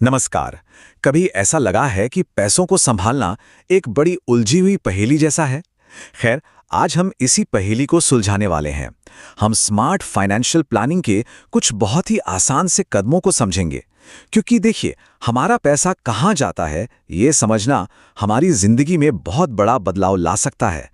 नमस्कार। कभी ऐसा लगा है कि पैसों को संभालना एक बड़ी उलझी हुई पहेली जैसा है। खैर, आज हम इसी पहेली को सुलझाने वाले हैं। हम स्मार्ट फाइनेंशियल प्लानिंग के कुछ बहुत ही आसान से कदमों को समझेंगे, क्योंकि देखिए, हमारा पैसा कहाँ जाता है ये समझना हमारी जिंदगी में बहुत बड़ा बदलाव ला सकता है।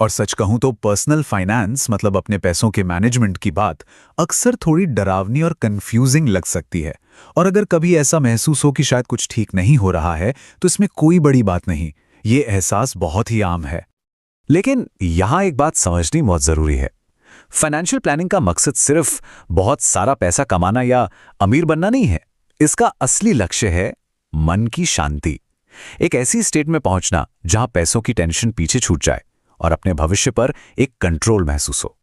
और सच कहूं तो पर्सनल फाइनेंस मतलब अपने पैसों के मैनेजमेंट की बात अक्सर थोड़ी डरावनी और कंफ्यूजिंग लग सकती है। और अगर कभी ऐसा महसूस हो कि शायद कुछ ठीक नहीं हो रहा है, तो इसमें कोई बड़ी बात नहीं। ये एहसास बहुत ही आम है। लेकिन यहाँ एक बात समझनी बहुत जरूरी है। फाइनेंशियल प्लानिंग का मकसद सिर्फ बहुत सारा पैसा कमाना या अमीर बनना नहीं है। इसका असली लक्ष्य है मन की शांति। एक ऐसी स्टेट में पहुंचना जहां पैसों की टेंशन पीछे छूट जाए और अपने भविष्य पर एक कंट्रोल महसूस हो।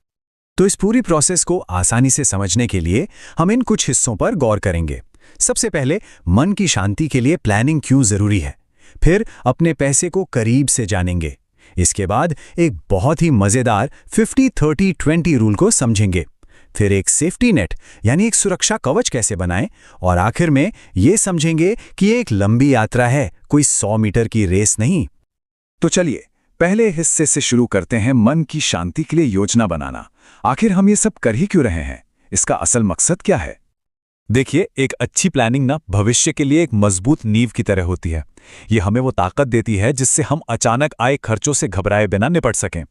तो इस पूरी प्रोसेस को आसानी से समझने के लिए हम इन कुछ हिस्सों पर गौर करेंगे। सबसे पहले, मन की शांति के लिए प्लानिंग क्यों जरूरी है। फिर अपने पैसे को करीब से जानेंगे। इसके बाद एक बहुत ही मजेदार 50-30-20 रूल को समझेंगे। फिर एक सेफ्टी नेट यानी एक सुरक्षा कवच कैसे बनाएं, और आखिर में ये समझेंगे कि ये एक लंबी यात्रा है, कोई 100 मीटर की रेस नहीं। तो चलिए, पहले हिस्से से शुरू करते हैं, मन की शांति के लिए योजना बनाना। आखिर हम ये सब कर ही क्यों रहे हैं? इसका असल मकसद क्या है? देखिए, एक अच्छी प्लानिंग ना भविष्य के लिए एक मजबूत नींव की तरह होती है। ये हमें वो ताकत देती है जिससे हम अचानक आए खर्चों से घबराए बिना निपट सकें,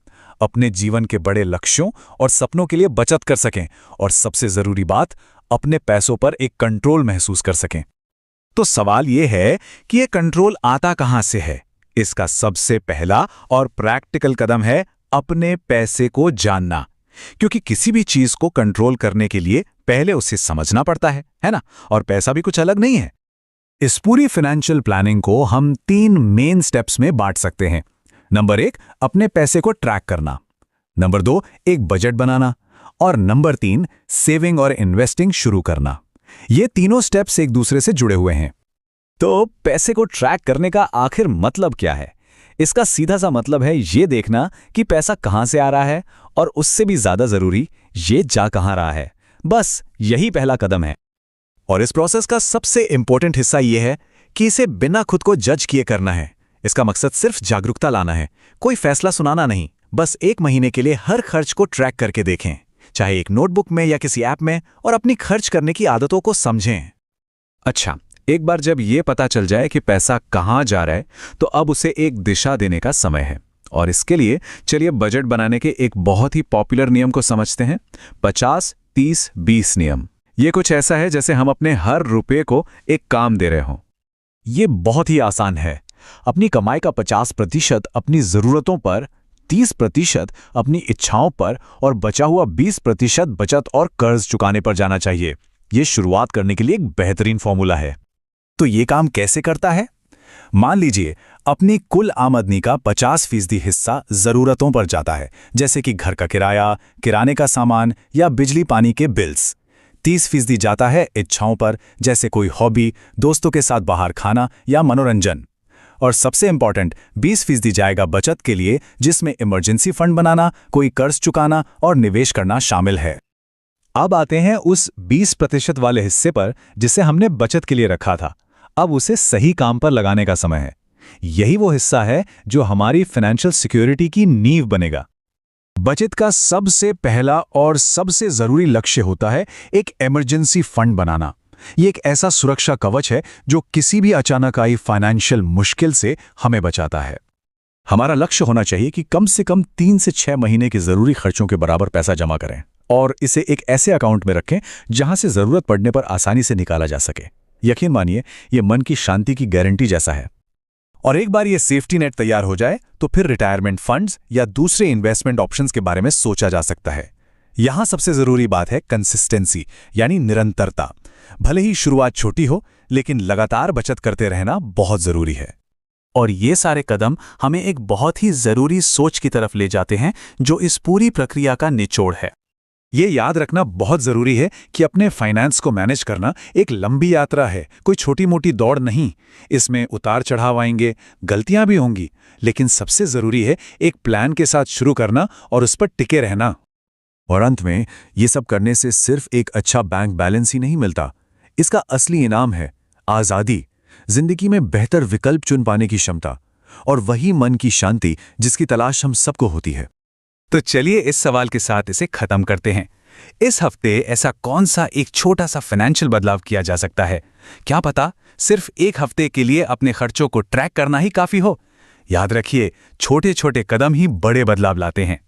अपने जीवन के बड़े लक्ष्यों और सपनों के लिए बचत कर सकें, और सबसे जरूरी बात, अपने पैसों पर एक कंट्रोल महसूस कर सकें। तो सवाल ये है कि ये कंट्रोल आता कहां से है? इसका सबसे पहला और प्रैक्टिकल कदम है अपने पैसे को जानना। क्योंकि किसी भी चीज को कंट्रोल करने के लिए पहले उसे समझना पड़ता है ना? और पैसा भी कुछ अलग नहीं है। इस पूरी फाइनेंशियल प्लानिंग को हम 3 मेन स्टेप्स में बांट सकते हैं। नंबर 1, अपने पैसे को ट्रैक करना। नंबर 2, एक बजट बनाना। और नंबर 3, सेविंग और इन्वेस्टिंग शुरू करना। ये तीनों स्टेप्स एक दूसरे से जुड़े हुए हैं। तो पैसे को ट्रैक करने का आखिर मतलब क्या है? इसका सीधा सा मतलब है ये देखना कि पैसा कहां से आ रहा है, और उससे भी ज्यादा जरूरी, ये जा कहां रहा है। बस यही पहला कदम है। और इस प्रोसेस का सबसे इंपॉर्टेंट हिस्सा यह है कि इसे बिना खुद को जज किए करना है। इसका मकसद सिर्फ जागरूकता लाना है, कोई फैसला सुनाना नहीं। बस 1 महीने के लिए हर खर्च को ट्रैक करके देखें, चाहे एक नोटबुक में या किसी ऐप में, और अपनी खर्च करने की आदतों को समझें। अच्छा, एक बार जब ये पता चल जाए कि पैसा कहां जा रहा है, तो अब उसे एक दिशा देने का समय है। और इसके लिए चलिए बजट बनाने के एक बहुत ही पॉपुलर नियम को समझते हैं, 50-30-20 नियम। ये कुछ ऐसा है जैसे हम अपने हर रुपये को एक काम दे रहे हों। ये बहुत ही आसान है। अपनी कमाई का 50% अपनी जरूरतों पर, 30% अपनी इच्छाओं पर, और बचा हुआ 20% बचत और कर्ज चुकाने पर जाना चाहिए। ये शुरुआत करने के लिए एक बेहतरीन फॉर्मूला है। तो ये काम कैसे करता है? मान लीजिए, अपनी कुल आमदनी का 50% हिस्सा जरूरतों पर जाता है, जैसे कि घर का किराया, किराने का सामान या बिजली पानी के बिल्स। 30% जाता है इच्छाओं पर, जैसे कोई हॉबी, दोस्तों के साथ बाहर खाना या मनोरंजन। और सबसे इंपॉर्टेंट 20% जाएगा बचत के लिए, जिसमें इमरजेंसी फंड बनाना, कोई कर्ज चुकाना और निवेश करना शामिल है। अब आते हैं उस 20% वाले हिस्से पर जिसे हमने बचत के लिए रखा था। अब उसे सही काम पर लगाने का समय है। यही वो हिस्सा है जो हमारी फाइनेंशियल सिक्योरिटी की नींव बनेगा। बचत का सबसे पहला और सबसे जरूरी लक्ष्य होता है एक इमरजेंसी फंड बनाना। ये एक ऐसा सुरक्षा कवच है जो किसी भी अचानक आई फाइनेंशियल मुश्किल से हमें बचाता है। हमारा लक्ष्य होना चाहिए कि कम से कम 3 से 6 महीने के जरूरी खर्चों के बराबर पैसा जमा करें, और इसे एक ऐसे अकाउंट में रखें जहां से जरूरत पड़ने पर आसानी से निकाला जा सके। यकीन मानिए, यह मन की शांति की गारंटी जैसा है। और एक बार ये सेफ्टी नेट तैयार हो जाए, तो फिर रिटायरमेंट फंड्स या दूसरे इन्वेस्टमेंट ऑप्शंस के बारे में सोचा जा सकता है। यहां सबसे जरूरी बात है कंसिस्टेंसी, यानी निरंतरता। भले ही शुरुआत छोटी हो, लेकिन लगातार बचत करते रहना बहुत जरूरी है। और ये सारे कदम हमें एक बहुत ही जरूरी सोच की तरफ ले जाते हैं, जो इस पूरी प्रक्रिया का निचोड़ है। ये याद रखना बहुत जरूरी है कि अपने फाइनेंस को मैनेज करना एक लंबी यात्रा है, कोई छोटी मोटी दौड़ नहीं। इसमें उतार चढ़ाव आएंगे, गलतियां भी होंगी, लेकिन सबसे जरूरी है एक प्लान के साथ शुरू करना और उस पर टिके रहना। और अंत में, ये सब करने से सिर्फ एक अच्छा बैंक बैलेंस ही नहीं मिलता। इसका असली इनाम है आज़ादी, जिंदगी में बेहतर विकल्प चुन पाने की क्षमता और वही मन की शांति जिसकी तलाश हम सबको होती है। तो चलिए इस सवाल के साथ इसे खत्म करते हैं। इस हफ्ते ऐसा कौन सा एक छोटा सा फाइनेंशियल बदलाव किया जा सकता है? क्या पता सिर्फ एक हफ्ते के लिए अपने खर्चों को ट्रैक करना ही काफी हो। याद रखिए, छोटे छोटे कदम ही बड़े बदलाव लाते हैं।